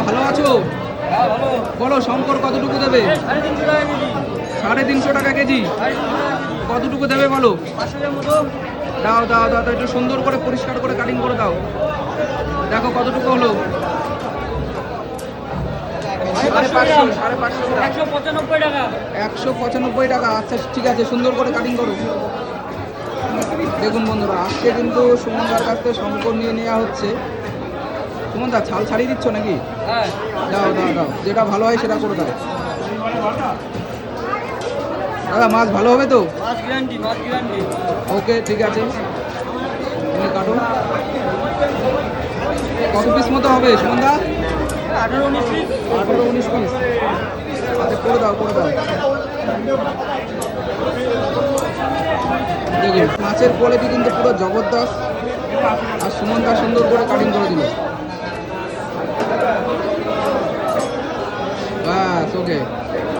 ভালো আছো? বলো শঙ্কর কতটুকু দেবে? 350 টাকা কেজি। কতটুকু দেবে বলো? দাও দাও দাও দাও, একটু সুন্দর করে পরিষ্কার করে কাটিং করে দাও। দেখো কতটুকু হলো। 195 টাকা। আচ্ছা ঠিক আছে, সুন্দর করে কাটিং করো। দেখুন বন্ধুরা, আজকে কিন্তু সুমনদার কাছ থেকে শঙ্কর নিয়ে নেওয়া হচ্ছে। সুমনদা ছাল ছাড়িয়ে দিচ্ছ নাকি? দাও দাও দাও, যেটা ভালো হয় সেটা করে দাও। দাদা মাছ ভালো হবে তো? ওকে ঠিক আছে, তুমি কাটো। কত পিস মতো হবে সুমনদা? 18-19 পিস। আচ্ছা করে দাও করে দাও। দেখুন মাছের কোয়ালিটি কিন্তু পুরো জবরদস্ত, আর সুমনদা সুন্দর করে কাটিং করে দিল। ব্যাস ওকে।